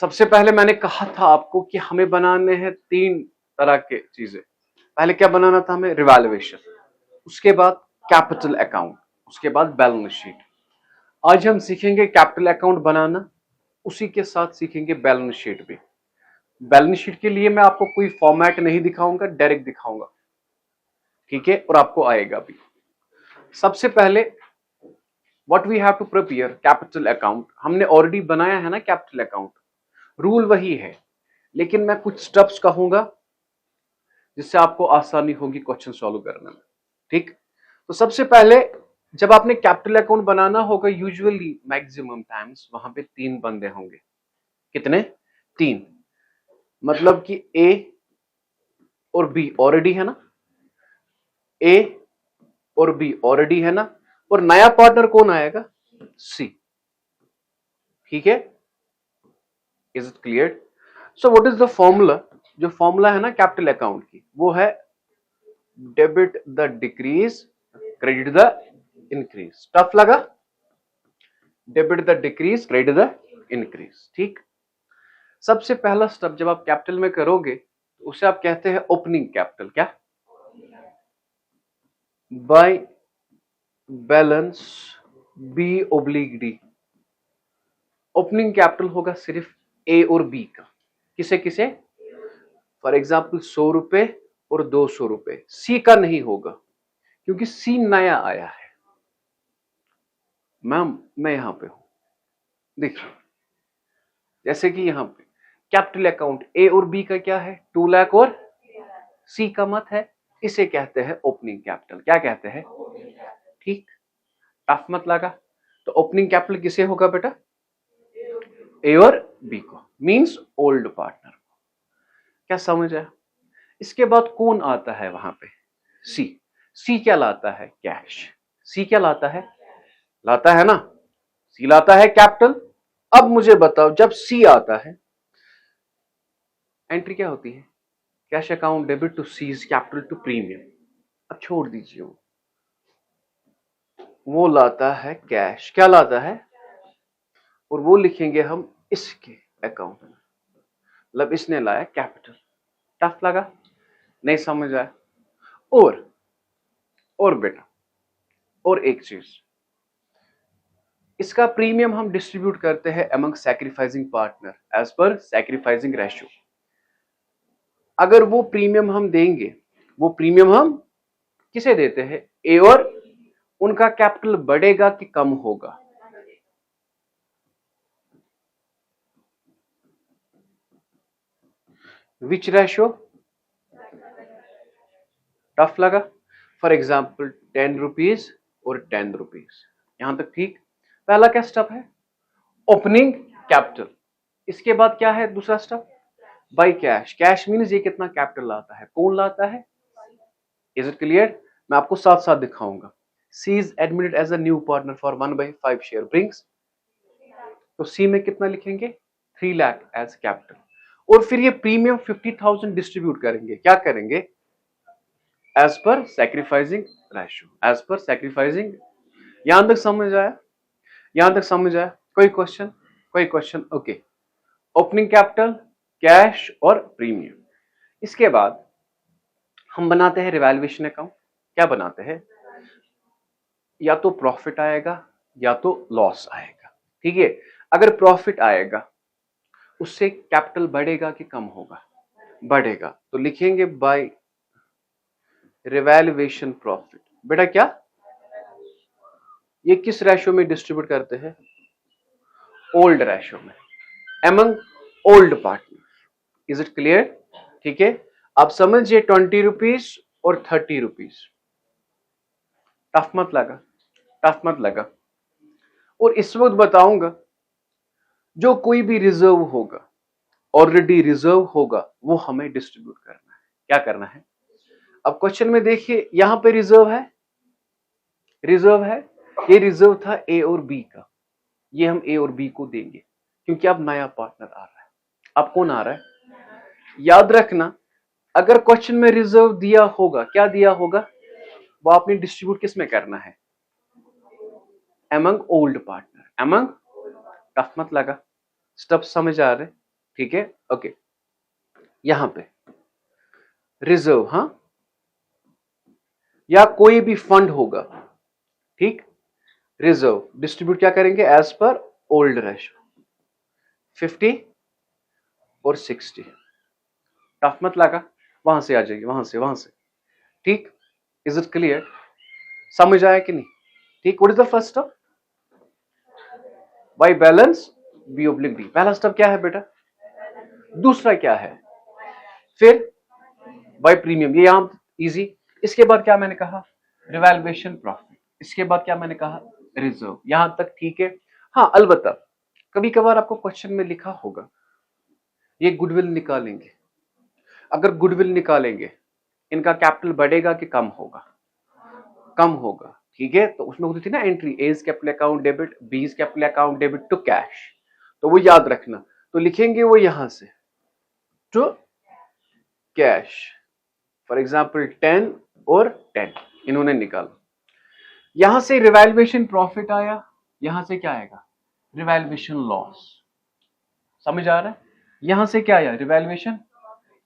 सबसे पहले मैंने कहा था आपको कि हमें बनाने हैं 3 तरह के चीजें। पहले क्या बनाना था हमें? रिवैल्यूएशन, उसके बाद कैपिटल अकाउंट, उसके बाद बैलेंस शीट। आज हम सीखेंगे कैपिटल अकाउंट बनाना, उसी के साथ सीखेंगे बैलेंस शीट भी। बैलेंस शीट के लिए मैं आपको कोई फॉर्मेट नहीं दिखाऊंगा, डायरेक्ट दिखाऊंगा, ठीक है? और आपको आएगा भी। सबसे पहले what we have to prepare capital account. हमने ऑलरेडी बनाया है ना कैपिटल अकाउंट, रूल वही है, लेकिन मैं कुछ स्टेप्स कहूंगा जिससे आपको आसानी होगी क्वेश्चन सॉल्व करने में, ठीक? तो सबसे पहले जब आपने कैपिटल अकाउंट बनाना होगा, यूजुअली मैक्सिमम टाइम्स वहां पे 3 बंदे होंगे। कितने? 3। मतलब कि ए और बी ऑलरेडी है ना, ए और बी ऑलरेडी है ना, और नया पार्टनर कौन आएगा? सी, ठीक है? Is it clear? So what is the formula? जो फॉर्मूला है ना कैपिटल अकाउंट की, वो है debit the decrease, credit the increase. Tough लगा? Debit the decrease, credit the increase, ठीक? सबसे पहला स्टेप जब आप कैपिटल में करोगे तो उसे आप कहते हैं ओपनिंग कैपिटल। क्या? By balance B oblique D. Opening capital होगा सिर्फ ए और बी का। किसे किसे? फॉर एग्जाम्पल 100 रुपए और 200 रुपए। सी का नहीं होगा क्योंकि सी नया आया है। मैम मैं यहां पे हूं, देखिए जैसे कि यहां पे कैपिटल अकाउंट ए और बी का क्या है? 2 लाख और सी का मत है, इसे कहते हैं ओपनिंग कैपिटल। क्या कहते हैं? ठीक, टफ मत लगा। तो ओपनिंग कैपिटल किसे होगा बेटा? ए और बी को, मींस ओल्ड पार्टनर को। क्या समझ आया? इसके बाद कौन आता है वहां पे? सी। सी क्या लाता है? कैश। सी क्या लाता है? लाता है ना, सी लाता है कैपिटल। अब मुझे बताओ जब सी आता है एंट्री क्या होती है? Cash account debit to C's capital to premium. अब छोड़ दीजिए, वो लाता है कैश। क्या लाता है? और वो लिखेंगे हम इसके अकाउंट में, मतलब इसने लाया कैपिटल। टफ लगा? नहीं समझ आया? और बेटा और एक चीज, इसका प्रीमियम हम डिस्ट्रीब्यूट करते हैं among sacrificing partner as per sacrificing ratio. अगर वो प्रीमियम हम देंगे, वो प्रीमियम हम किसे देते हैं? ए और उनका कैपिटल बढ़ेगा कि कम होगा? विच रेशियो? टफ लगा? फॉर एग्जाम्पल 10 रुपीज और 10 रुपीज, यहां तक ठीक? पहला क्या स्टेप है? Opening capital. इसके बाद क्या है दूसरा step? By cash. Cash means ये कितना कैपिटल लाता है? कौन लाता है? Is it clear? मैं आपको साथ साथ दिखाऊंगा। C is admitted as a new partner for 1/5 share brings, तो सी में कितना लिखेंगे? 3 लाख एज कैपिटल। और फिर ये प्रीमियम 50,000 डिस्ट्रीब्यूट करेंगे। क्या करेंगे? As per sacrificing ratio, as per sacrificing. यहां तक समझ आया? यहां तक समझ आया? कोई क्वेश्चन? कोई question? Okay. Opening capital, cash और प्रीमियम। इसके बाद हम बनाते हैं रिवैल्यूएशन अकाउंट। क्या बनाते हैं? या तो प्रॉफिट आएगा या तो लॉस आएगा, ठीक है? अगर प्रॉफिट आएगा उससे कैपिटल बढ़ेगा कि कम होगा? बढ़ेगा, तो लिखेंगे बाय रिवैल्यूएशन प्रॉफिट। बेटा क्या? ये किस रेशियो में डिस्ट्रीब्यूट करते हैं? ओल्ड रेशियो में, among old partner. Is it clear? ठीक है, आप समझिए 20 रुपीज और 30 रुपीज। टफ मत लगा? टफ मत लगा? और इस वक्त बताऊंगा जो कोई भी रिजर्व होगा, ऑलरेडी रिजर्व होगा, वो हमें डिस्ट्रीब्यूट करना है। क्या करना है? अब क्वेश्चन में देखिए, यहां पे रिजर्व है, रिजर्व है, ये रिजर्व था ए और बी का, ये हम ए और बी को देंगे क्योंकि अब नया पार्टनर आ रहा है। अब कौन आ रहा है? याद रखना, अगर क्वेश्चन में रिजर्व दिया होगा, क्या दिया होगा, वो आपने डिस्ट्रीब्यूट किस में करना है? Among old partner, among. Tough मत लगा? स्टेप समझ आ रहे? ठीक है, ओके। यहां पे रिजर्व, हाँ, या कोई भी फंड होगा, ठीक, रिजर्व डिस्ट्रीब्यूट क्या करेंगे एज पर ओल्ड रेशो, 50 और 60। टफ मत लगा, वहां से आ जाइए, वहां से, ठीक। Is it clear? समझ आया कि नहीं? ठीक। What is the first step? By balance B oblique D, पहला स्टेप क्या है बेटा? दूसरा क्या है? फिर बाय प्रीमियम, ये यहां इजी। इसके बाद क्या मैंने कहा? Revaluation profit. इसके बाद क्या मैंने कहा? रिजर्व। यहां तक ठीक है। हाँ, अलबत्ता कभी कभार आपको क्वेश्चन में लिखा होगा ये गुडविल निकालेंगे। अगर गुडविल निकालेंगे, इनका कैपिटल बढ़ेगा कि कम होगा? कम होगा, ठीक है। तो उसमें होती थी ना entry, A is capital account debit, B is capital account debit to cash, तो वो याद रखना। तो लिखेंगे वो यहां से टू कैश, फॉर एग्जाम्पल 10 और 10 इन्होंने निकाला। यहां से रिवैल्यूएशन प्रॉफिट आया, यहां से क्या आएगा? Revaluation loss. समझ आ रहा है? यहां से क्या आया? रिवैल्यूएशन।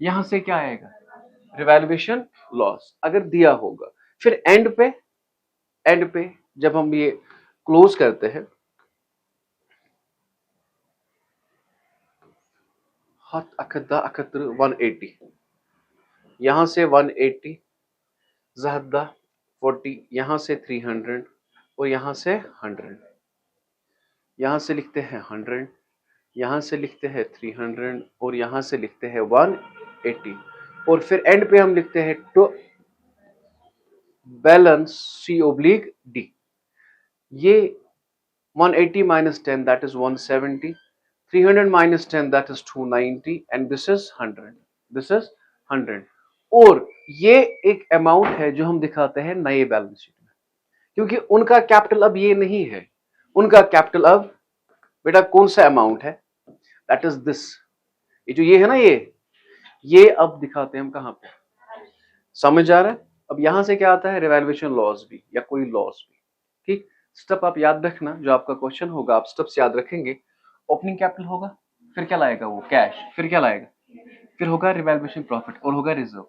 यहां से क्या आएगा? रिवैल्यूएशन लॉस, अगर दिया होगा। फिर एंड पे जब हम ये क्लोज करते हैं, हत अकदा अकत्र 180, यहां से 180, जहदा 40, यहां से 300 और यहां से 100, यहां से लिखते हैं 100, यहां से लिखते हैं 300 और यहां से लिखते हैं 180, और फिर एंड पे हम लिखते हैं to balance C oblique D. ये 180 minus 10 that is 170, 300 minus 10 that is 290 and this is 100, this is 100। और ये एक अमाउंट है जो हम दिखाते हैं नए बैलेंस शीट में, क्योंकि उनका कैपिटल अब ये नहीं है। उनका कैपिटल अब बेटा कौन सा अमाउंट है? दैट इज दिस, ये जो ये है ना, ये अब दिखाते हैं हम कहां पे? समझ आ रहा है? अब यहां से क्या आता है? रिवैल्यूएशन लॉस भी या कोई लॉस भी, ठीक। स्टेप आप याद रखना, जो आपका क्वेश्चन होगा आप स्टेप्स याद रखेंगे। ओपनिंग कैपिटल होगा, फिर क्या लाएगा वो? कैश। फिर क्या लाएगा? फिर होगा रिवैल्यूएशन प्रॉफिट और होगा रिजर्व,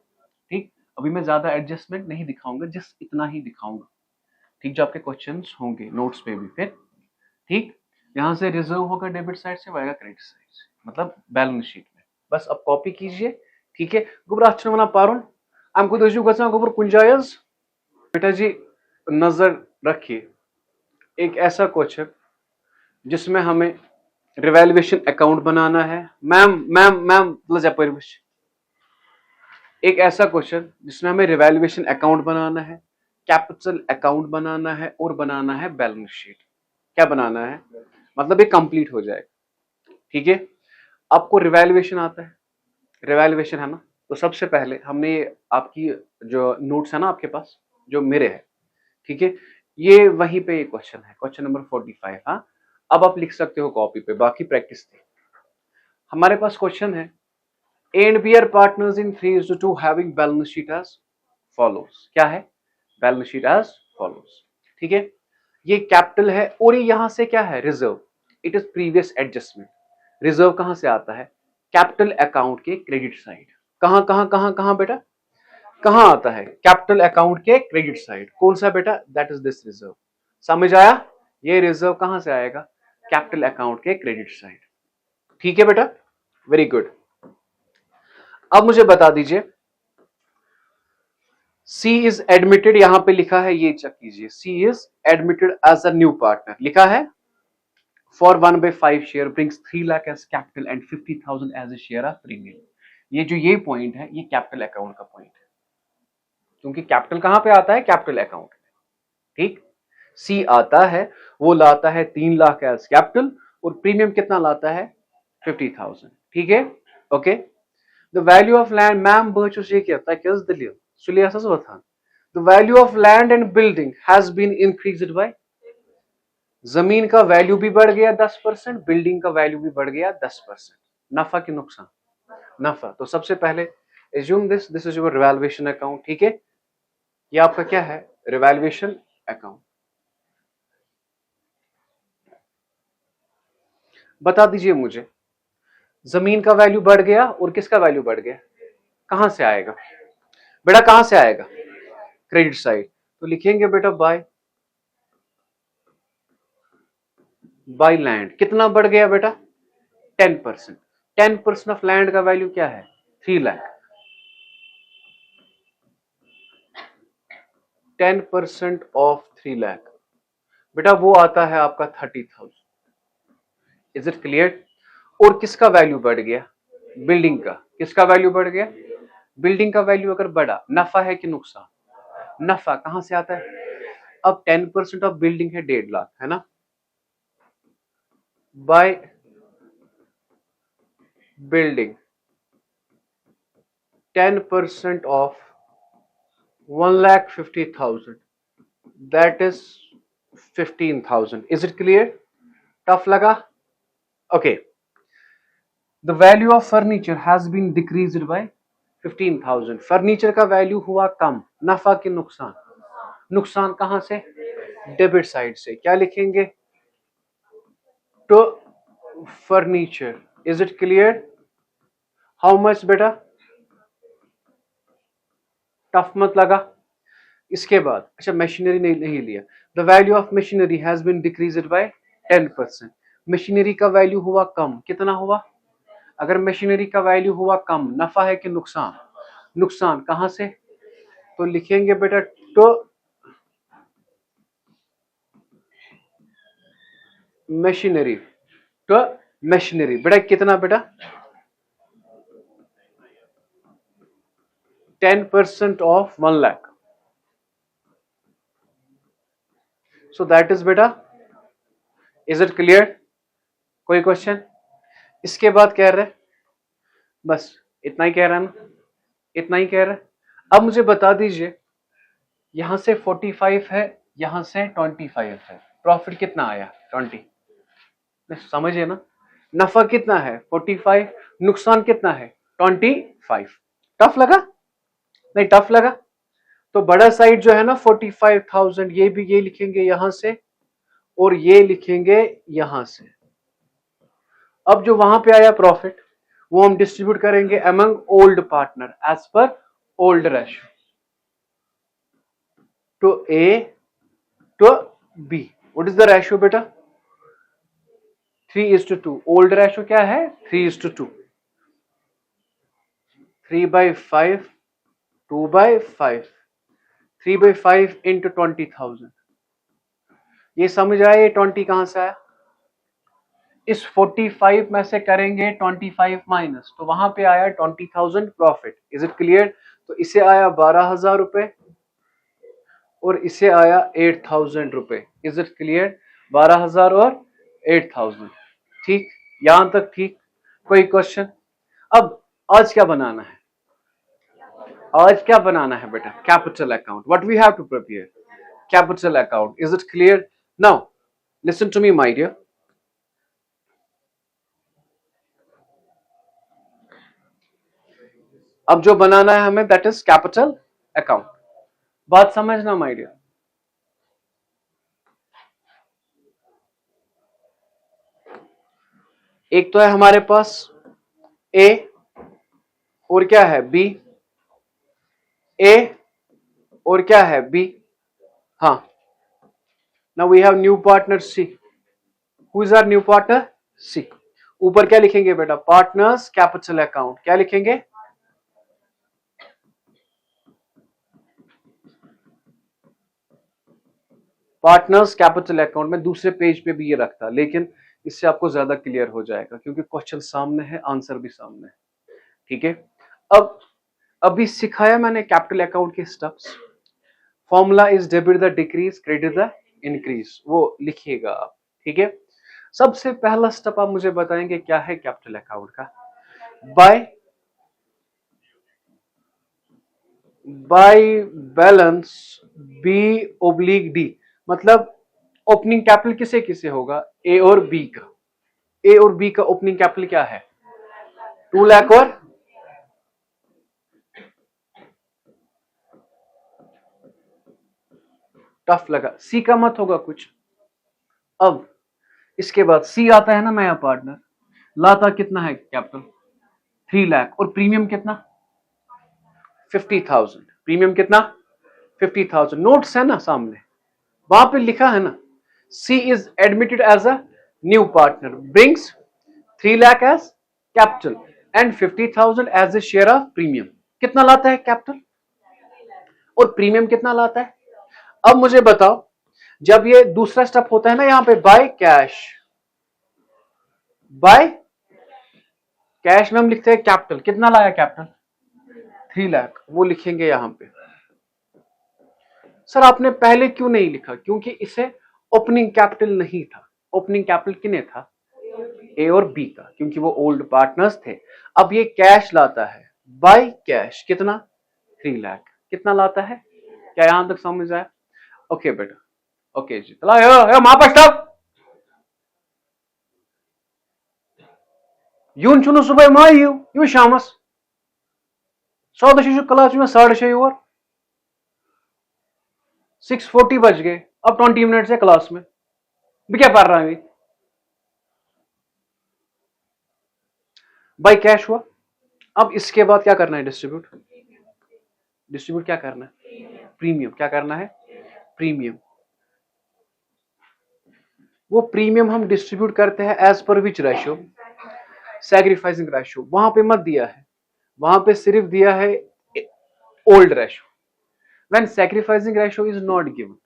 ठीक। अभी मैं ज्यादा एडजस्टमेंट नहीं दिखाऊंगा, जस्ट इतना ही दिखाऊंगा, ठीक, जो आपके क्वेश्चंस होंगे नोट्स पे भी। फिर ठीक, यहां से रिजर्व होगा डेबिट साइड से, आएगा क्रेडिट साइड से, मतलब बैलेंस शीट में। बस अब कॉपी कीजिए, ठीक है। गुब्रा अच्छा पारुन आमको दर्जू गसा गोबर कुंजायज बेटा जी, नजर रखिए एक ऐसा क्वेश्चन जिसमें हमें रिवैल्यूएशन अकाउंट बनाना है। मैम एक ऐसा क्वेश्चन जिसमें हमें रिवैल्यूएशन अकाउंट बनाना है, कैपिटल अकाउंट बनाना है और बनाना है बैलेंस शीट। क्या बनाना है? मतलब ये कंप्लीट हो जाएगा, ठीक है। आपको रिवैल्यूएशन आता है? रिवैल्यूएशन है ना? तो सबसे पहले हमने आपकी जो नोट्स है ना आपके पास, जो मेरे है, ठीक है, ये वहीं पे ये क्वेश्चन है, क्वेश्चन नंबर 45। हाँ, अब आप लिख सकते हो कॉपी पे, बाकी प्रैक्टिस थी। हमारे पास क्वेश्चन है A and B are partners in 3:2 having balance sheet as follows. क्या है? बैलेंस शीट एज फॉलोज, ठीक है। ये कैपिटल है और ये यहां से क्या है? Reserve. It is previous adjustment. Reserve कहां से आता है? कैपिटल अकाउंट के क्रेडिट साइड। कहां कहां कहां कहां बेटा? कहां आता है? कैपिटल अकाउंट के क्रेडिट साइड। कौन सा बेटा? That is this reserve. समझ आया? ये रिजर्व कहां से आएगा? कैपिटल अकाउंट के क्रेडिट साइड, ठीक है बेटा, वेरी गुड। अब मुझे बता दीजिए, सी इज एडमिटेड, यहां पे लिखा है, ये चेक कीजिए, C is admitted as a new partner, लिखा है for 1/5 share brings 3 lakh as capital and 50,000 as a share of premium. ये जो ये पॉइंट है, ये कैपिटल अकाउंट का पॉइंट है, क्योंकि कैपिटल कहां पे आता है? कैपिटल अकाउंट में, ठीक। सी आता है, वो लाता है 3 लाख एज कैपिटल और प्रीमियम कितना लाता है? 50,000, ठीक है, okay. The value of land, ma'am बचुस ये क्या ताकि दलील सुलियासस वथान, the value of land and building has been increased by, जमीन का वैल्यू भी बढ़ गया 10%, बिल्डिंग का वैल्यू भी बढ़ गया 10%। नफा की नुकसान? नफा। तो सबसे पहले assume this is your revaluation account, ठीक है। ये आपका क्या है? Revaluation account. बता दीजिए मुझे, जमीन का वैल्यू बढ़ गया और किसका वैल्यू बढ़ गया, कहां से आएगा बेटा, कहां से आएगा, क्रेडिट साइड। तो लिखेंगे बेटा बाय लैंड, कितना बढ़ गया बेटा, 10%। 10% ऑफ लैंड का वैल्यू क्या है, 3 लाख। 10% ऑफ 3 लाख बेटा वो आता है आपका 30,000। Is it clear. और किसका वैल्यू बढ़ गया, बिल्डिंग का, किसका वैल्यू बढ़ गया, बिल्डिंग का वैल्यू अगर बढ़ा, नफा है कि नुकसान, नफा कहां से आता है। अब 10% ऑफ बिल्डिंग है 1.5 लाख, है ना, by building 10% of 1,50,000, that is 15,000। Is it clear, tough लगा, okay. The value of furniture has been decreased by 15,000। Furniture का वैल्यू हुआ कम, नफा के नुकसान, नुकसान कहां से, डेबिट साइड से। क्या लिखेंगे, to furniture. Is it clear, how much बेटा, टफ मत लगा। इसके बाद अच्छा मशीनरी नहीं लिया, the value of machinery has been decreased by 10%। Machinery का वैल्यू हुआ कम, कितना हुआ, अगर मशीनरी का वैल्यू हुआ कम, नफा है कि नुकसान, नुकसान कहां से। तो लिखेंगे बेटा टू मशीनरी, टू मशीनरी बेटा कितना बेटा, 10% of 1 lakh. So that is बेटा, इज इट क्लियर, कोई क्वेश्चन। इसके बाद कह रहे, बस इतना ही कह रहा है ना, इतना ही कह रहा है। अब मुझे बता दीजिए, यहां से 45 है, यहां से 25 है, प्रॉफिट कितना आया 20, समझिए ना, नफा कितना है 45, नुकसान कितना है 25। टफ लगा, नहीं टफ लगा। तो बड़ा साइड जो है ना 45,000, ये भी ये लिखेंगे यहां से और ये लिखेंगे यहां से। अब जो वहां पे आया प्रॉफिट वो हम डिस्ट्रीब्यूट करेंगे among old partner as per old ratio to A to B. What is the ratio बेटा, 3:2। ओल्ड रेशियो क्या है 3:2, 3/5, 2/5, 3/5 इंटू 20,000। ये समझ आया, ये 20 कहां से आया, इस 45 में से करेंगे 25 माइनस, तो वहां पे आया 20,000 प्रॉफिट। Is it clear. तो इसे आया 12,000 रुपए और इसे आया 8,000 रुपए। इज इट क्लियर, 12,000 और 8,000। ठीक, यहां तक ठीक, कोई क्वेश्चन। अब आज क्या बनाना है, आज क्या बनाना है बेटा, capital account, what we have to prepare, capital account. Is it clear, now listen to me my dear. अब जो बनाना है हमें दैट इज कैपिटल अकाउंट। बात समझना माय डियर, एक तो है हमारे पास ए और क्या है बी, ए और क्या है बी, हाँ। Now we have new partner C, who is our new partner C. ऊपर क्या लिखेंगे बेटा, पार्टनर्स कैपिटल अकाउंट, क्या लिखेंगे, पार्टनर्स कैपिटल अकाउंट। में दूसरे पेज पे भी ये रखता, लेकिन इससे आपको ज्यादा क्लियर हो जाएगा क्योंकि क्वेश्चन सामने है, आंसर भी सामने है, ठीक है। अब अभी सिखाया मैंने कैपिटल अकाउंट के steps. Formula is debit the decrease, credit the increase, वो लिखिएगा आप, ठीक है। सबसे पहला स्टेप आप मुझे बताएंगे क्या है कैपिटल अकाउंट का, बाय बैलेंस B/D, मतलब ओपनिंग कैपिटल किसे किसे होगा, ए और बी का। ए और बी का ओपनिंग कैपिटल क्या है 2 लाख और टफ लगा, सी का मत होगा कुछ। अब इसके बाद सी आता है ना नया पार्टनर, लाता कितना है कैपिटल 3 लाख और प्रीमियम कितना 50,000। प्रीमियम कितना 50,000। नोट्स है ना सामने, वहां पे लिखा है ना, C is admitted as a new partner, brings 3 lakh as capital and 50,000 as a share of premium. कितना लाता है कैपिटल और प्रीमियम कितना लाता है। अब मुझे बताओ, जब ये दूसरा स्टेप होता है ना, यहां पे बाय कैश, बाय कैश में हम लिखते हैं कैपिटल, कितना लाया कैपिटल 3 लाख, वो लिखेंगे यहां पे। सर आपने पहले क्यों नहीं लिखा, क्योंकि इसे ओपनिंग कैपिटल नहीं था। ओपनिंग कैपिटल किने था ए और बी का, क्योंकि वो ओल्ड पार्टनर्स थे। अब ये कैश लाता है बाय कैश, कितना 3 लाख। कितना लाता है, क्या यहां तक समझ आया। ओके बेटा, ओके जी, चला वहां स्टॉप। यून चुन सुबह मा यू शामस 14 क्लास में 6:30 और 6:40 बज गए, अब 20 मिनट से क्लास में भी क्या पढ़ रहा है। बाय कैश हुआ। अब इसके बाद क्या करना है, डिस्ट्रीब्यूट। डिस्ट्रीब्यूट क्या करना है, प्रीमियम। क्या करना है, प्रीमियम। वो प्रीमियम हम डिस्ट्रीब्यूट करते हैं as per which ratio, sacrificing ratio. वहां पे मत दिया है, वहां पे सिर्फ दिया है old ratio. When sacrificing ratio is not given,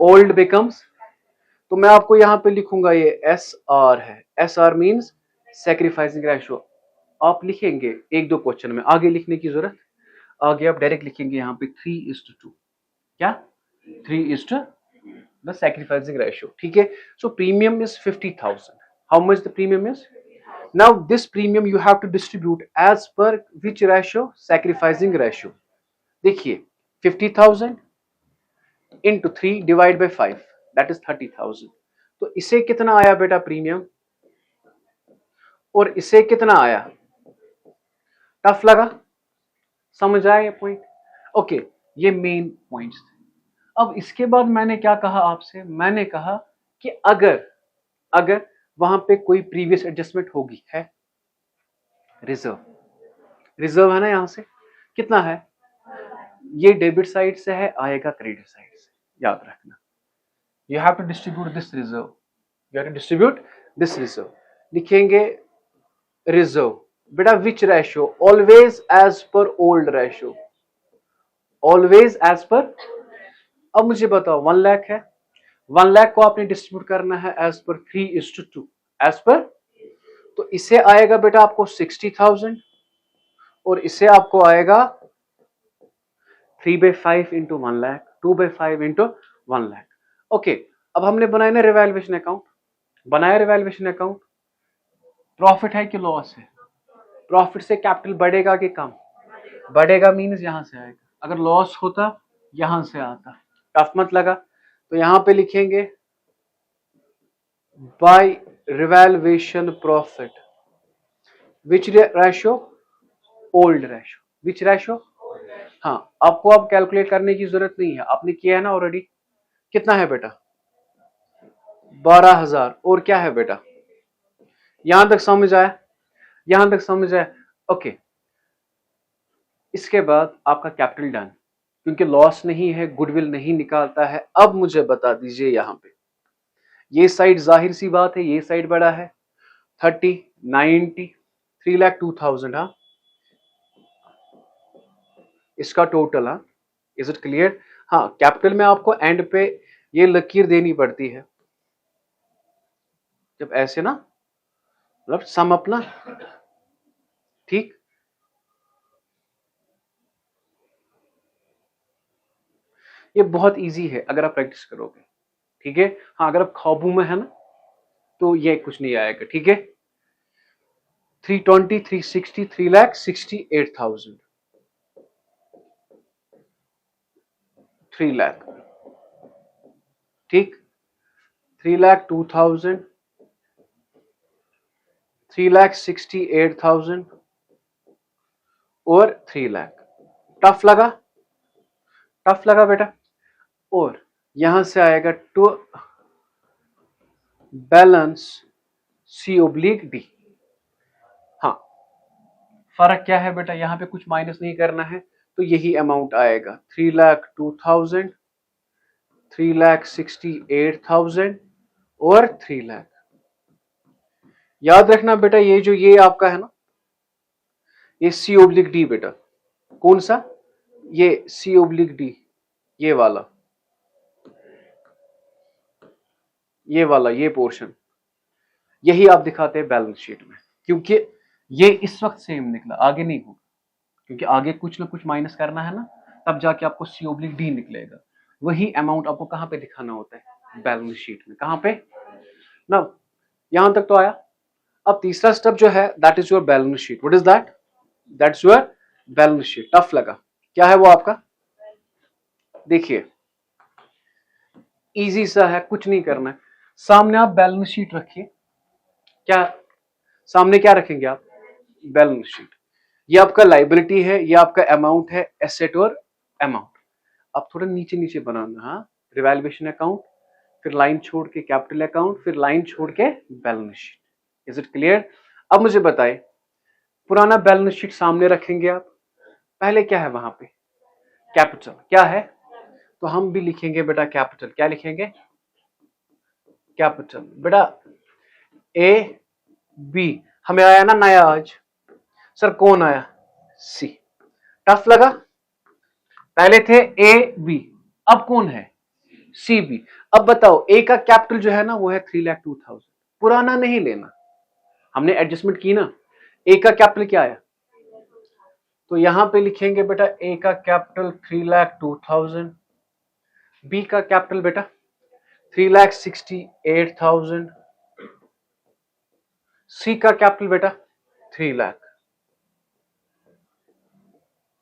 old becomes, तो मैं आपको यहां पे लिखूंगा ये एस आर है। S R means sacrificing ratio. आप लिखेंगे एक दो क्वेश्चन में, आगे लिखने की जरूरत, आगे आप डायरेक्ट लिखेंगे यहां पे 3:2। क्या 3:2 द सैक्रिफाइसिंग रेशियो, ठीक है। So premium is 50,000। How much the premium is. Now this premium you have to distribute as per which ratio, sacrificing ratio. देखिए 50,000 into 3 divide by 5 that is 30,000। तो इसे कितना आया बेटा प्रीमियम, और इसे कितना आया। टफ लगा, समझ आया ये पॉइंट। ओके, ये मेन पॉइंट्स थे। अब इसके बाद मैंने क्या कहा आपसे, मैंने कहा कि अगर अगर वहां पे कोई प्रीवियस एडजस्टमेंट होगी, है रिजर्व। रिजर्व है ना, यहां से कितना है, ये डेबिट साइड से है, आएगा क्रेडिट साइड से, याद रखना। You have to distribute this reserve, you have to distribute this reserve. लिखेंगे रिजर्व बेटा which ratio, always as per old ratio, always as per. अब मुझे बताओ 1 लाख है, 1 लाख को आपने डिस्ट्रीब्यूट करना है एज पर 3:2 एज पर। तो इसे आएगा बेटा आपको 60,000 और इसे आपको आएगा 3/5 into 1 lakh, 2/5 into 1 lakh. Okay, अब हमने बनाया ना रिवैल्यूएशन अकाउंट, बनाया रिवैल्यूएशन अकाउंट। प्रॉफिट है कि लॉस है, प्रॉफिट से कैपिटल बढ़ेगा कि कम, बढ़ेगा मीन्स यहां से आएगा, अगर लॉस होता यहां से आता। टफ मत लगा, तो यहां पे लिखेंगे by revaluation profit which ratio, old ratio. Which ratio, हाँ आपको अब कैलकुलेट करने की जरूरत नहीं है, आपने किया है ना ऑलरेडी। कितना है बेटा 12,000, और क्या है बेटा, यहां तक समझ आया, यहां तक समझ आया। ओके, इसके बाद आपका कैपिटल डन, क्योंकि लॉस नहीं है, गुडविल नहीं निकालता है। अब मुझे बता दीजिए यहां पे, ये साइड जाहिर सी बात है, ये साइड बड़ा है 30, 90, 3,02,000। हाँ इसका टोटल, हाँ इज इट क्लियर। हाँ कैपिटल में आपको एंड पे ये लकीर देनी पड़ती है, जब ऐसे ना, मतलब सम अपना, ठीक। ये बहुत इजी है अगर आप प्रैक्टिस करोगे, ठीक है। हाँ अगर आप ख्वाबों में है ना, तो ये कुछ नहीं आएगा, ठीक है। 320, 360, 3,68,000, 3 लाख, ठीक। 3,02,000, 3,68,000 और 3 लाख। टफ लगा, टफ लगा बेटा। और यहां से आएगा to balance C oblique D, फर्क क्या है बेटा, यहाँ पे कुछ माइनस नहीं करना है, तो यही अमाउंट आएगा 3,02,000, 3,68,000 और 3 लाख। याद रखना बेटा, ये आपका है ना, ये C/D बेटा, कौन सा, ये C/D, ये वाला, ये पोर्शन, यही आप दिखाते हैं बैलेंस शीट में, क्योंकि ये इस वक्त सेम निकला, आगे नहीं होगा, क्योंकि आगे कुछ ना कुछ माइनस करना है ना, तब जाके आपको C/D निकलेगा। वही अमाउंट आपको कहां पे दिखाना होता है, बैलेंस शीट में। कहां पे ना, यहां तक तो आया। अब तीसरा स्टेप जो है, that is your balance sheet. What is that, that's your balance sheet. Tough लगा, क्या है वो आपका, देखिए इजी सा है, कुछ नहीं करना है। सामने आप बैलेंस शीट रखिए, क्या सामने क्या रखेंगे आप, बैलेंस शीट। ये आपका लाइबिलिटी है, ये आपका अमाउंट है, एसेट और अमाउंट। अब थोड़ा नीचे नीचे बनाना, हाँ, रिवैल्यूएशन अकाउंट, फिर लाइन छोड़ के कैपिटल अकाउंट, फिर लाइन छोड़ के balance sheet. Is it clear. अब मुझे बताए, पुराना बैलेंस शीट सामने रखेंगे आप, पहले क्या है वहां पे, कैपिटल क्या है, तो हम भी लिखेंगे बेटा कैपिटल। क्या लिखेंगे, कैपिटल बेटा। ए बी हमें आया ना नया आज, सर कौन आया, सी। टफ लगा, पहले थे ए बी, अब कौन है, सी बी। अब बताओ, ए का कैपिटल जो है ना वो है 3,02,000, पुराना नहीं लेना, हमने एडजस्टमेंट की ना। ए का कैपिटल क्या आया, तो यहां पे लिखेंगे बेटा ए का कैपिटल 3,02,000, बी का कैपिटल बेटा 3,68,000, सी का कैपिटल बेटा 3 लाख।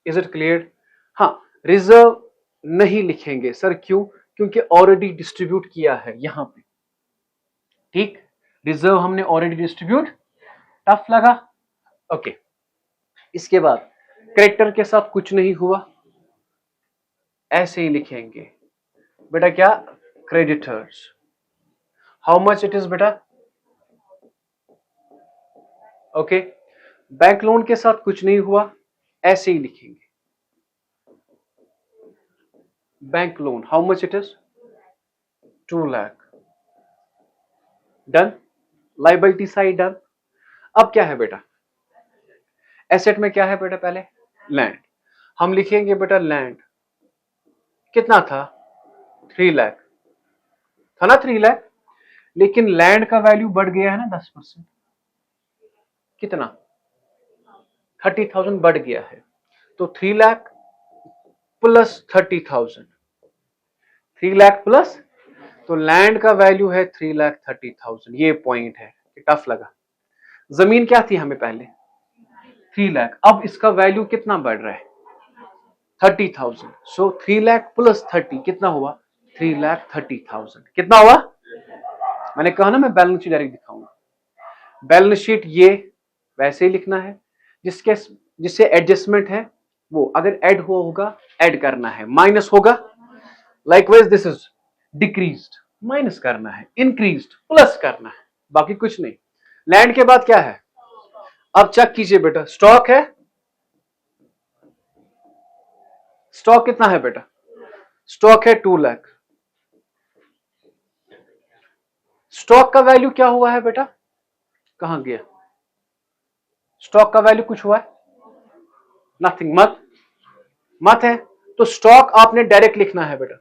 Is it clear. हाँ, रिजर्व नहीं लिखेंगे सर, क्यों, क्योंकि ऑलरेडी डिस्ट्रीब्यूट किया है यहां पे, ठीक, रिजर्व हमने ऑलरेडी डिस्ट्रीब्यूट। टफ लगा, ओके। इसके बाद क्रेडिटर के साथ कुछ नहीं हुआ, ऐसे ही लिखेंगे बेटा क्या, creditors. How much it is बेटा, ओके। बैंक लोन के साथ कुछ नहीं हुआ, ऐसे ही लिखेंगे bank loan, how much it is 2 lakh. Done, liability side done. अब क्या है बेटा, एसेट में क्या है बेटा, पहले लैंड, हम लिखेंगे बेटा लैंड कितना था, 3 लाख था ना, 3 लाख। लेकिन लैंड का वैल्यू बढ़ गया है ना 10%, कितना, 30,000 बढ़ गया है, तो 3 लाख प्लस 30,000, 3 लाख प्लस, तो लैंड का वैल्यू है 3,30,000। ये पॉइंट है, टफ लगा। जमीन क्या थी हमें पहले, 3 लाख, अब इसका वैल्यू कितना बढ़ रहा है, 30,000। सो 3 लाख प्लस 30 कितना हुआ, 3,30,000। कितना हुआ, मैंने कहा ना मैं बैलेंस शीट डायरेक्ट दिखाऊंगा। बैलेंस शीट ये वैसे ही लिखना है, जिससे एडजस्टमेंट है वो अगर ऐड हुआ होगा ऐड करना है, माइनस होगा likewise this is decreased, minus करना है, इंक्रीज्ड प्लस करना है, बाकी कुछ नहीं। लैंड के बाद क्या है, अब चेक कीजिए बेटा, स्टॉक है, स्टॉक कितना है बेटा, स्टॉक है 2 लाख। स्टॉक का वैल्यू क्या हुआ है बेटा, कहां गया, स्टॉक का वैल्यू कुछ हुआ है, नथिंग, मत है, तो स्टॉक आपने डायरेक्ट लिखना है बेटा।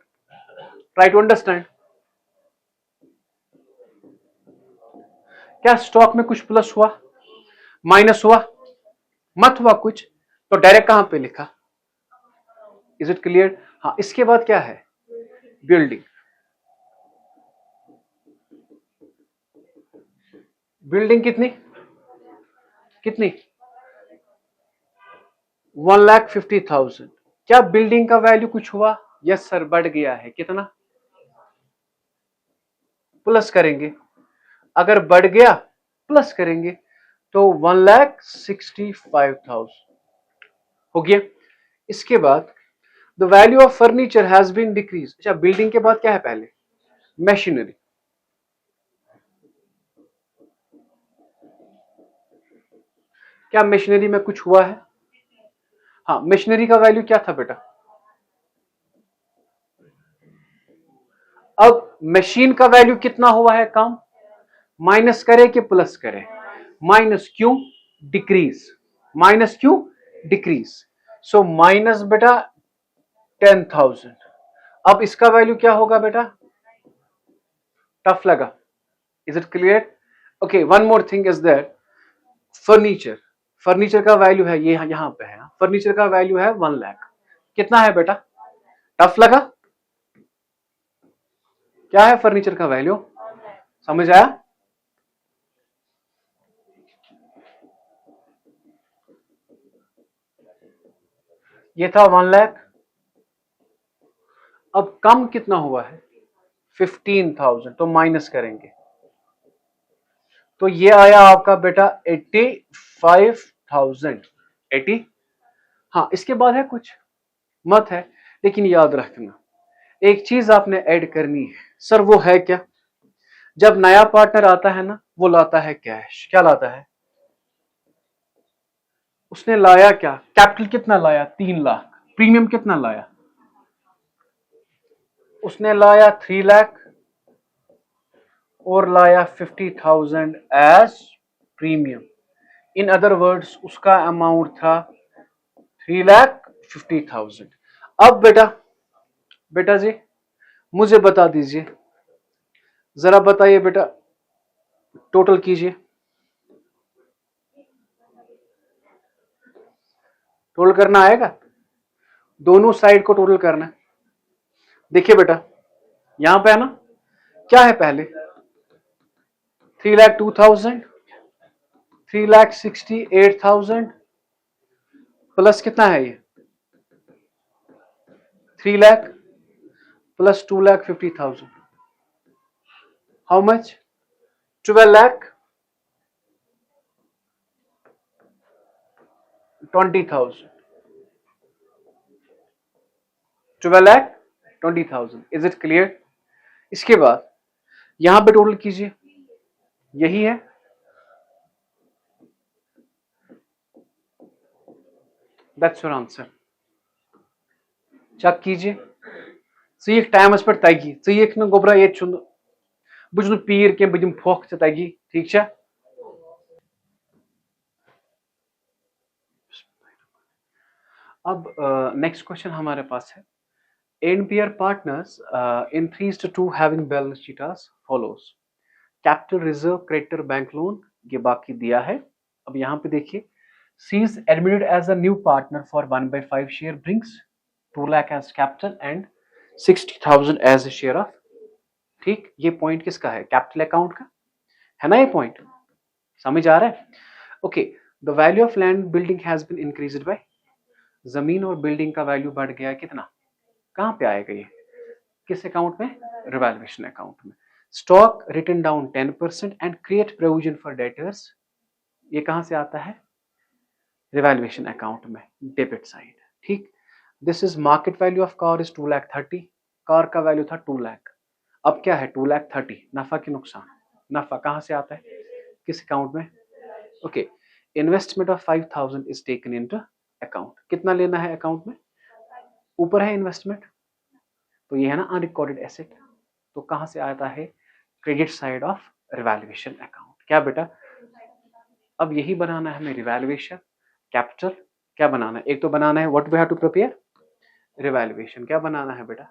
ट्राई टू अंडरस्टैंड, क्या स्टॉक में कुछ प्लस हुआ, माइनस हुआ, मत हुआ कुछ, तो डायरेक्ट कहां पे लिखा। Is it clear. हाँ, इसके बाद क्या है, बिल्डिंग, बिल्डिंग कितनी कितनी 1,50,000। क्या बिल्डिंग का वैल्यू कुछ हुआ, यस सर बढ़ गया है, कितना, प्लस करेंगे, अगर बढ़ गया प्लस करेंगे तो 1,65,000 हो गया। इसके बाद the value of furniture has been decrease. अच्छा, बिल्डिंग के बाद क्या है, पहले मशीनरी, क्या मशीनरी में कुछ हुआ है? हाँ, मशीनरी का वैल्यू क्या था बेटा? अब मशीन का वैल्यू कितना हुआ है कम? माइनस करे कि प्लस करे? माइनस, क्यों? डिक्रीज। माइनस क्यों? डिक्रीज। सो माइनस बेटा 10,000। अब इसका वैल्यू क्या होगा बेटा? टफ लगा? Is it clear? Okay, one more thing is that furniture, furniture का वैल्यू है, ये यहां पे है, फर्नीचर का वैल्यू है 1 लाख। कितना है बेटा? टफ लगा? क्या है फर्नीचर का वैल्यू? समझ आया? ये था 1 लाख। अब कम कितना हुआ है? 15,000, तो माइनस करेंगे तो ये आया आपका बेटा 85,000। 80। हाँ, इसके बाद है कुछ मत है, लेकिन याद रखना एक चीज आपने ऐड करनी है। सर वो है क्या? जब नया पार्टनर आता है ना, वो लाता है कैश। क्या लाता है? उसने लाया क्या? कैपिटल कितना लाया? 3 लाख। प्रीमियम कितना लाया? उसने लाया 3 लाख और लाया 50,000 as premium. In other words उसका अमाउंट था 3,50,000। अब बेटा, बेटा जी मुझे बता दीजिए, जरा बताइए बेटा, टोटल कीजिए। टोटल करना आएगा? दोनों साइड को टोटल करना है। देखिए बेटा, यहां पे है ना, क्या है पहले? 3,02,000, 3,68,000 प्लस कितना है ये? 3 lakh plus 2,50,000। How much? 12,20,000। 12,20,000। Is it clear? इसके बाद यहां पे टोटल कीजिए, यही है। That's your answer. चेक कीजिए। ीख टाइमस पे तगी, ीख न गोबरा ये बुझ पीर के बुम फोख से तगी। ठीक है? अब नेक्स्ट क्वेश्चन हमारे पास है, NPR partners increased to having balance sheet as follows. Capital reserve, creditor, bank loan, ये बाकी दिया है। अब यहां पे देखिए, C is admitted as a new partner for 1/5 share, brings 2 lakh as capital and 60,000 as a share of. ठीक, ये पॉइंट किसका है? कैपिटल अकाउंट का है ना ये पॉइंट? समझ आ रहा है? Okay, the value of land building has been increased by, जमीन और बिल्डिंग का वैल्यू बढ़ गया कितना? कहां पे आएगा ये? किस अकाउंट में? रिवैल्यूएशन अकाउंट में। Stock written down 10% and create provision for debtors, ये कहां से आता है? रिवैल्यूएशन अकाउंट में, डेबिट साइड। ठीक, this is market value of car is 2,30,000। Car का वैल्यू था 2 लाख, अब क्या है? 2,30,000। नफा की नुकसान? नफा कहां से आता है? किस अकाउंट में? Okay, investment of 5,000 is taken into account. कितना लेना है अकाउंट में? ऊपर है इन्वेस्टमेंट, तो ये है ना अनरिकॉर्डेड एसेट, तो कहां से आता है? Credit side of revaluation account. क्या बेटा? अब यही बनाना है हमें, रिवैल्यूएशन, कैपिटल। क्या बनाना है? एक तो बनाना है what we have to prepare, revaluation. क्या बनाना है बेटा?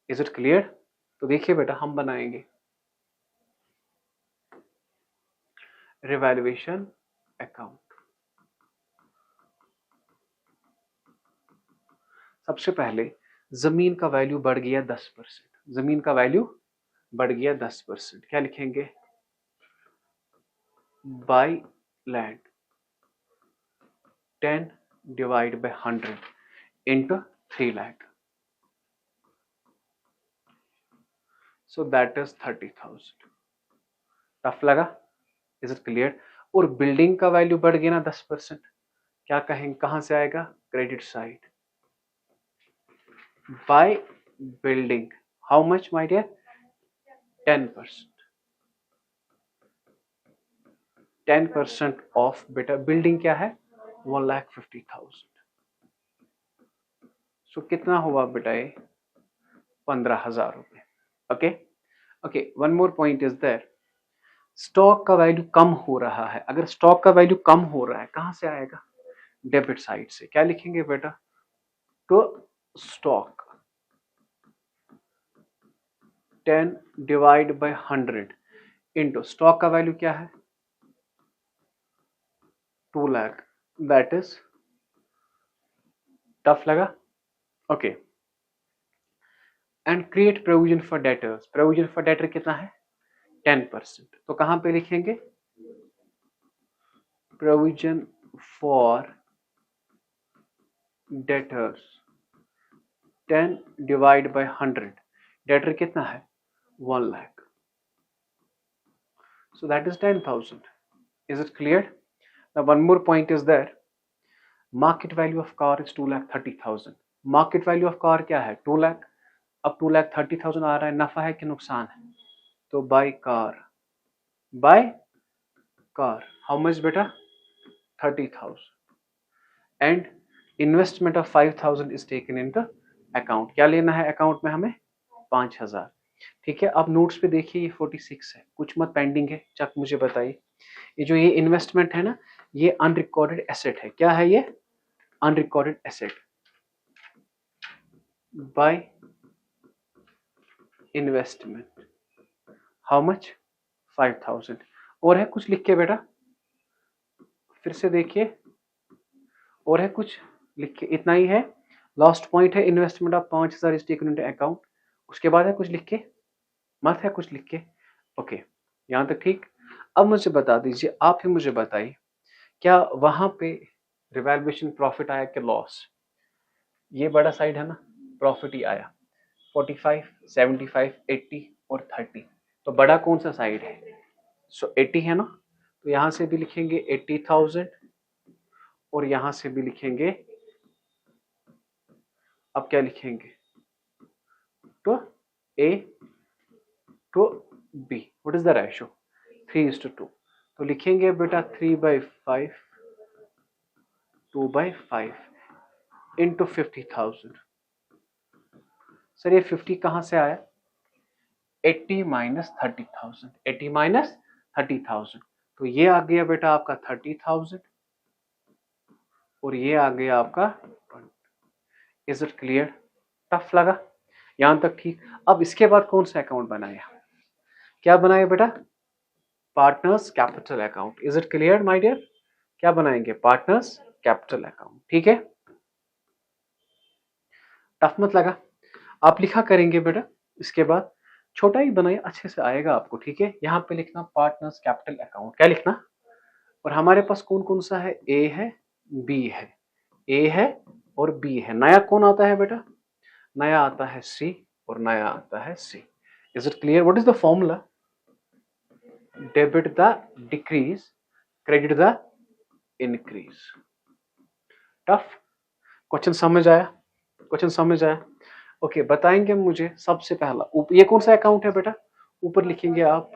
Is it clear? तो देखिए बेटा, हम बनाएंगे रिवैल्यूएशन अकाउंट। सबसे पहले जमीन का वैल्यू बढ़ गया 10%, जमीन का वैल्यू बढ़ गया 10%। क्या लिखेंगे? By land 10 divide by 100 into 3 lakh, so that is 30,000। Tough लगा? Is it clear? और बिल्डिंग का वैल्यू बढ़ गया ना 10%, क्या कहेंगे? कहां से आएगा? Credit side. By building how much my dear? 10%। 10% of बेटा बिल्डिंग क्या है 1,50,000। सो कितना हुआ बेटा ये 15,000 रुपए। Okay okay, one more point is there, stock का वैल्यू कम हो रहा है। अगर स्टॉक का वैल्यू कम हो रहा है कहां से आएगा, डेबिट साइड से। क्या लिखेंगे बेटा, तो stock 10 divide by 100 into stock का वैल्यू क्या है 2 लाख, दैट इज टफ लगा। Okay, and create provision for debtors. Provision for debtor कितना है 10%, तो कहां पे लिखेंगे provision for debtors 10 divide by 100, debtor कितना है 1 lakh, so that is 10,000. Is it clear? Now one more point is there, market value of car is 2,30,000. Market value of car क्या है 2 लाख, अब 2,30,000 आ रहा है, नफा है कि नुकसान है, तो बाय कार हाउ मच बेटा 30,000 and investment of 5,000 is taken into account. क्या लेना है अकाउंट में हमें 5,000। ठीक है, अब नोट्स पे देखिए ये 46 है, कुछ मत पेंडिंग है, चक मुझे बताइए। ये जो ये इन्वेस्टमेंट है ना, ये अनरिकॉर्डेड एसेट है। क्या है ये unrecorded asset by investment, how much 5,000। और है कुछ लिख के बेटा, फिर से देखिए, और है कुछ लिख के, इतना ही है। लास्ट पॉइंट है investment of 5,000 is taken into account, उसके बाद है कुछ लिख के, मत है कुछ लिख के। ओके, यहां तक ठीक। अब मुझे बता दीजिए, आप ही मुझे बताइए, क्या वहां पे रिवैल्यूएशन प्रॉफिट आया कि लॉस? ये बड़ा साइड है ना, प्रॉफिट ही आया 45, 75, 80 और 30, तो बड़ा कौन सा साइड है? सो 80 है ना, तो यहां से भी लिखेंगे 80,000 और यहां से भी लिखेंगे, अब क्या लिखेंगे तो A to B, what is the ratio 3:2, तो लिखेंगे बेटा 3/5 2/5 इंटू 50,000। सर ये 50 कहां से आया 80 माइनस 30,000, 80 माइनस 30,000, तो ये आ गया बेटा आपका 30,000 और ये आ गया आपका 20। Is it clear? टफ लगा यहां तक ठीक। अब इसके बाद कौन सा अकाउंट बनाया, क्या बनाया बेटा partners capital account. Is it clear my dear? क्या बनाएंगे पार्टनर्स कैपिटल अकाउंट। ठीक है, टफ मत लगा, आप लिखा करेंगे बेटा। इसके बाद छोटा ही बनाइए, अच्छे से आएगा आपको। ठीक है, यहाँ पे लिखना पार्टनर्स कैपिटल अकाउंट, क्या लिखना, और हमारे पास कौन कौन सा है, ए है बी है, ए है और बी है। नया कौन आता है बेटा, नया आता है सी और नया आता है C. Is it clear? What is the formula, debit the decrease credit the increase. Tough question समझ आया, क्वेश्चन समझ आया। ओके, बताएंगे मुझे सबसे पहला, ये कौन सा अकाउंट है बेटा, ऊपर लिखेंगे आप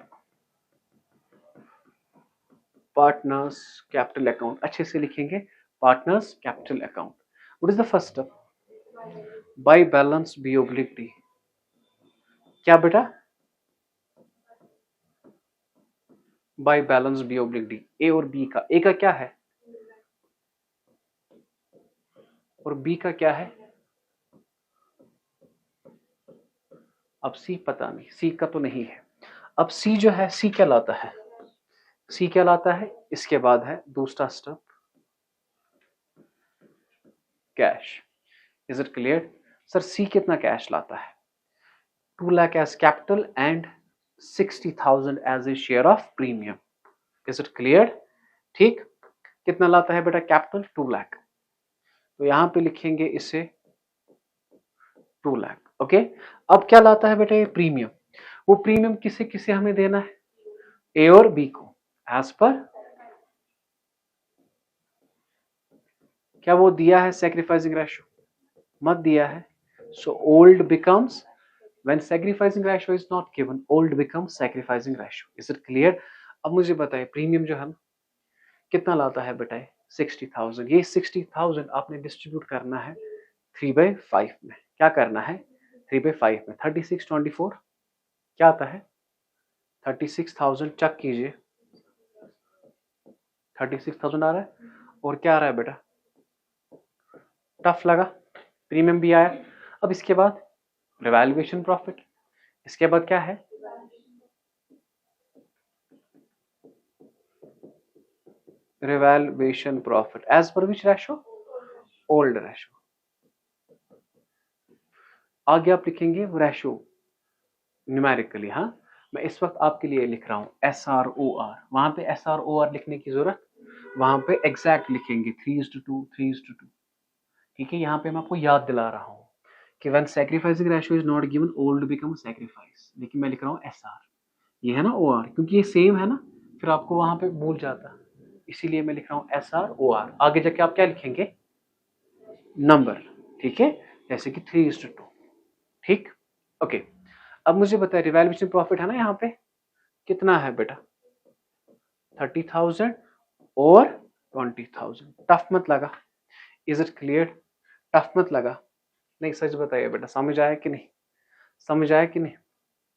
पार्टनर्स कैपिटल अकाउंट, अच्छे से लिखेंगे partners capital account. What is the first step, by balance B oblique D. क्या बेटा by balance B oblique D, A और बी का, ए का क्या है और बी का क्या है, अब सी पता नहीं, सी का तो नहीं है। अब सी जो है, सी क्या लाता है, सी क्या लाता है, इसके बाद है दूसरा step cash. Is it clear? Sir C कितना कैश लाता है 2 lakh as capital and 60,000 as a share of premium. Is it clear? ठीक, कितना लाता है बेटा कैपिटल 2 लाख, तो यहां पे लिखेंगे इसे 2 लाख। ओके, अब क्या लाता है बेटा ये प्रीमियम, वो प्रीमियम किसे किसे हमें देना है, ए और बी को, एज पर क्या वो दिया है सैक्रिफाइसिंग रेशियो, मत दिया है। So old becomes, when sacrificing ratio is not given, old becomes sacrificing ratio. Is it clear? अब मुझे बताइए प्रीमियम जो है कितना लाता है बेटा? 60,000। ये 60,000 आपने डिस्ट्रीब्यूट करना है 3/5 में। क्या करना है? 3/5 में 36 24 क्या आता है? 36,000 चेक कीजिए, 36,000 आ रहा है। और क्या आ रहा है बेटा? टफ लगा, प्रीमियम भी आया। अब इसके बाद रिवैल्यूएशन प्रॉफिट, इसके बाद क्या है? रिवैल्यूएशन प्रॉफिट एज पर विच रेशो? Old ratio. आगे आप लिखेंगे रेशो न्यूमेरिकली। हाँ, मैं इस वक्त आपके लिए लिख रहा हूं SROR। वहां पे SROR लिखने की जरूरत, वहां पे एग्जैक्ट लिखेंगे 3:2 3:2। ठीक है, यहाँ पे मैं आपको याद दिला रहा हूँ कि when sacrificing ratio is not given old become sacrifice. लेकिन मैं लिख रहा हूँ SR, ये है ना OR, क्योंकि ये सेम है ना, फिर आपको वहां पे भूल जाता, इसीलिए मैं लिख रहा हूँ SROR। आगे जाके आप क्या लिखेंगे? नंबर। ठीक है, जैसे कि 3:2। ठीक, ओके। अब मुझे बताए रिवैल्यूएशन प्रॉफिट है ना, यहाँ पे कितना है बेटा? 30,000 और 20,000। टफ मत लगा? Is it clear? टफ मत लगा? नहीं, सच बताइए बेटा, समझ आया कि नहीं? समझ आया कि नहीं?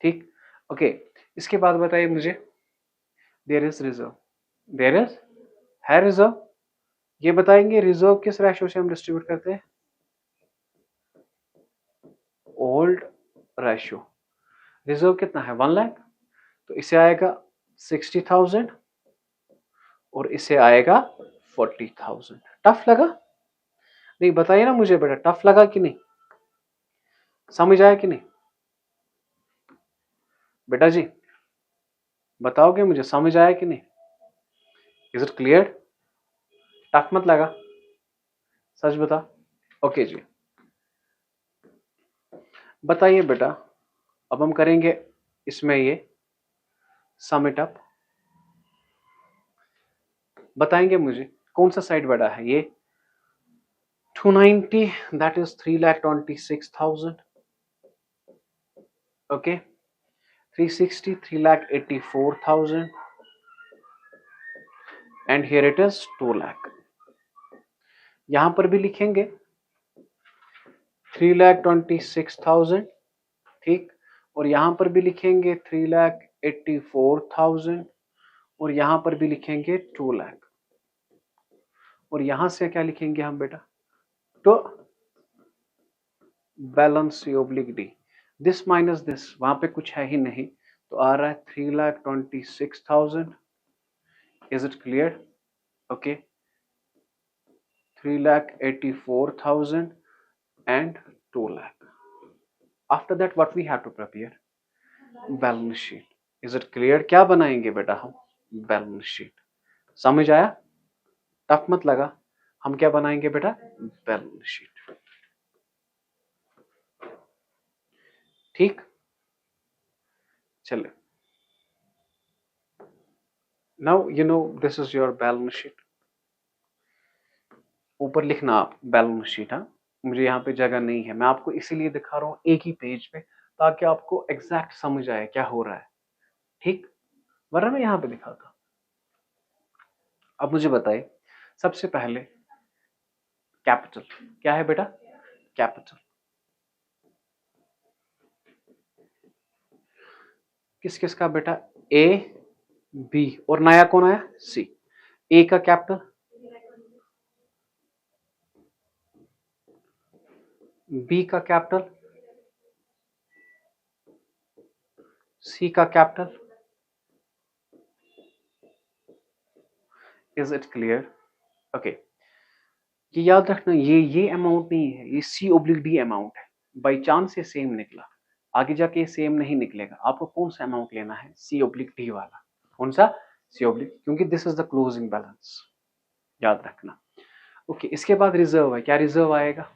ठीक, ओके। इसके बाद बताइए मुझे, there is reserve, there is है रिजर्व। ये बताएंगे रिजर्व किस रेशो से हम डिस्ट्रीब्यूट करते हैं? Old ratio. रिजर्व कितना है? 1 लाख, तो इसे आएगा 60,000 और इसे आएगा 40,000। टफ लगा? नहीं, बताइए ना मुझे बेटा, टफ लगा कि नहीं? समझ आया कि नहीं बेटा जी? बताओगे मुझे, समझ आया कि नहीं? Is it clear? टफ मत लगा? सच बता। ओके जी, बताइए बेटा। अब हम करेंगे इसमें ये सम इट अप। बताएंगे मुझे कौन सा साइड बड़ा है? ये 290, that is 3,26,000. Okay, 360, 3,84,000, and here it is 2 lakh. यहां पर भी लिखेंगे 3,26,000। ठीक, और यहां पर भी लिखेंगे 3,84,000 और यहां पर भी लिखेंगे 2 लाख। और यहां से क्या लिखेंगे हम बेटा? तो balance C oblique D, this minus this, वहां पे कुछ है ही नहीं, तो आ रहा है 3,26,000। Is it clear? Okay, 3,84,000 and 2 lakh. After that what we have to prepare? Balance sheet. Is it clear? क्या बनाएंगे बेटा हम? Balance sheet. समझ आया? टफ मत लगा? हम क्या बनाएंगे बेटा? Balance sheet. ठीक, चले। Now you know this is your balance sheet. ऊपर लिखना आप बैलेंस शीट। हाँ, मुझे यहाँ पे जगह नहीं है, मैं आपको इसीलिए दिखा रहा हूँ एक ही पेज पे, ताकि आपको एग्जैक्ट समझ आए क्या हो रहा है। ठीक, वरना मैं यहाँ पे दिखाता। अब मुझे बताइए, सबसे पहले कैपिटल क्या है बेटा? कैपिटल किस किस का बेटा? ए, बी, और नया कौन आया? सी। ए का कैपिटल, बी का कैपिटल, सी का capital. Is it clear? Okay, ये याद रखना, ये अमाउंट नहीं है, ये सी ओब्लिक डी अमाउंट है। बाई चांस ये सेम निकला, आगे जाके ये सेम नहीं निकलेगा। आपको कौन सा अमाउंट लेना है? सी ओब्लिक डी वाला। कौन सा? सी ओब्लिक, क्योंकि this is the closing balance, याद रखना। ओके, इसके बाद रिजर्व है। क्या रिजर्व आएगा?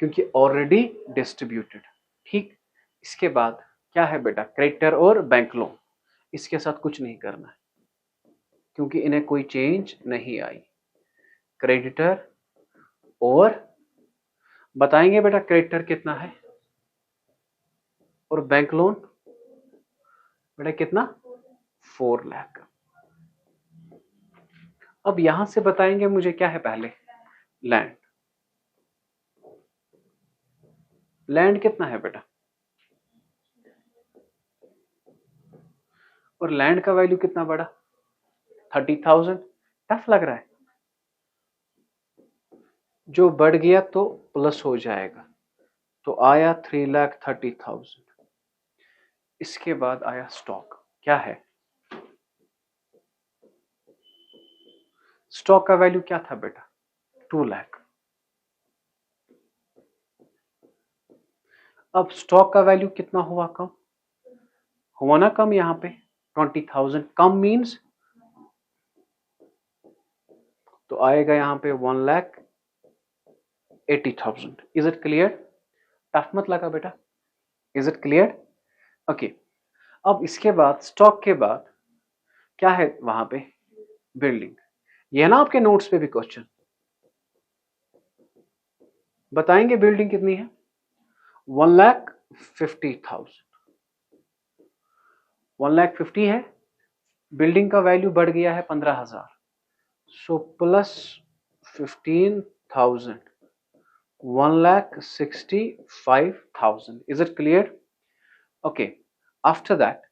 क्योंकि ऑलरेडी डिस्ट्रीब्यूटेड। ठीक, इसके बाद क्या है बेटा? क्रेडिटर और बैंक लोन। इसके साथ कुछ नहीं करना है, क्योंकि इन्हें कोई चेंज नहीं आई। क्रेडिटर और बताएंगे बेटा क्रेडिटर कितना है और बैंक लोन बेटा कितना? 4 लाख। अब यहां से बताएंगे मुझे क्या है पहले, लैंड। लैंड कितना है बेटा, और लैंड का वैल्यू कितना बढ़ा, 30,000। टफ लग रहा है, जो बढ़ गया तो प्लस हो जाएगा, तो आया 3,30,000। इसके बाद आया स्टॉक, क्या है, स्टॉक का वैल्यू क्या था बेटा, 2 लाख। अब स्टॉक का वैल्यू कितना हुआ कम, हुआ ना कम, यहां पे 20,000 कम मीन्स, तो आएगा यहां पे 1,80,000। इज इट क्लियर, टफ मत लगा बेटा, इज इट क्लियर, ओके। अब इसके बाद स्टॉक के बाद क्या है वहां पे, बिल्डिंग। ये है ना आपके नोट्स पे भी क्वेश्चन, बताएंगे बिल्डिंग कितनी है, 1,50,000। 1,50,000 है, बिल्डिंग का वैल्यू बढ़ गया है 15,000, so plus 15,000, 1,65,000। Is it clear, okay. After that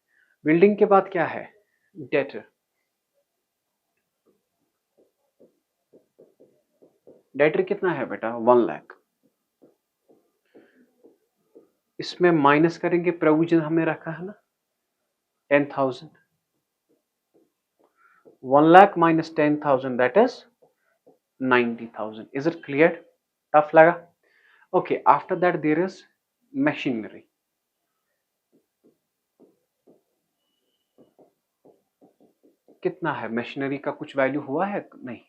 building के बाद क्या है, डेटर। डेटर कितना है बेटा, 1 लाख। इसमें माइनस करेंगे, प्रोविजन हमने रखा है ना 10,000, 1 lakh minus 10,000 that is 90,000। Is it clear, tough लगा, okay. After that there is machinery. कितना है मशीनरी का, कुछ वैल्यू हुआ है, नहीं,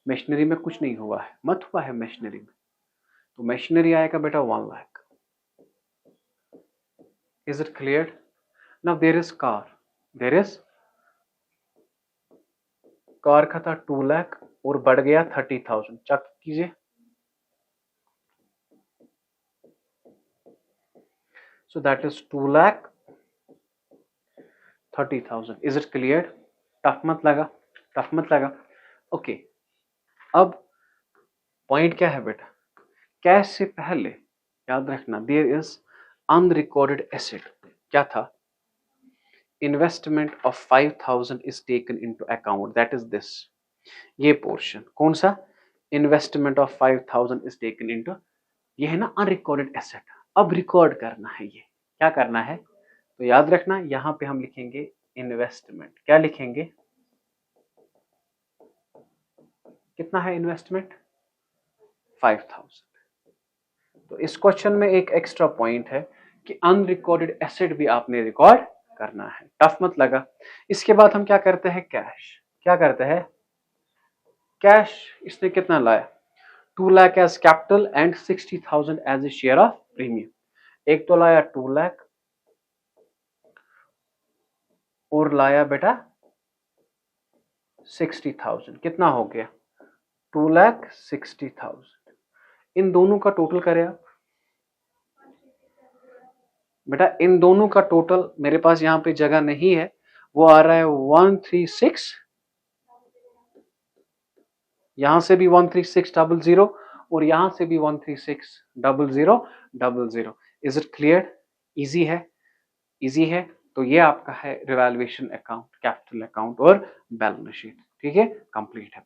मशीनरी में कुछ नहीं हुआ है, मत हुआ है मशीनरी में, तो मशीनरी आएगा बेटा 1 lakh. Is it clear, now there is car, there is car का था 2 लाख और बढ़ गया 30,000, चेक कीजिए, so that is 2,30,000। Is it clear, tough मत लगा, टफ मत लगा, ओके। अब पॉइंट क्या है बेटा, कैश से पहले याद रखना देयर इज अनरिकॉर्डेड एसेट, क्या था, investment of 5,000 is taken into account, that is this, ये पोर्शन कौन सा, investment of 5,000 is taken into, ये है ना अनरिकॉर्डेड एसेट, अब रिकॉर्ड करना है, ये क्या करना है, तो याद रखना यहां पे हम लिखेंगे इन्वेस्टमेंट, क्या लिखेंगे, कितना है इन्वेस्टमेंट, 5,000। तो इस क्वेश्चन में एक एक्स्ट्रा पॉइंट है कि अनरिकॉर्डेड एसेट भी आपने रिकॉर्ड करना है, टफ मत लगा। इसके बाद हम क्या करते हैं, कैश, क्या करते हैं, कैश इसने कितना लाया, 2 lakh as capital and 60,000 as a share of premium. एक तो लाया 2 लाख और लाया बेटा 60,000, कितना हो गया 2,60,000। इन दोनों का टोटल करें आप बेटा, इन दोनों का टोटल मेरे पास यहां पे जगह नहीं है, वो आ रहा है 136, यहां से भी 13600 और यहां से भी 1360000। इज इट क्लियर, इजी है, इजी है। तो ये आपका है रिवैल्यूएशन अकाउंट, कैपिटल अकाउंट और बैलेंस शीट, ठीक है, कंप्लीट है।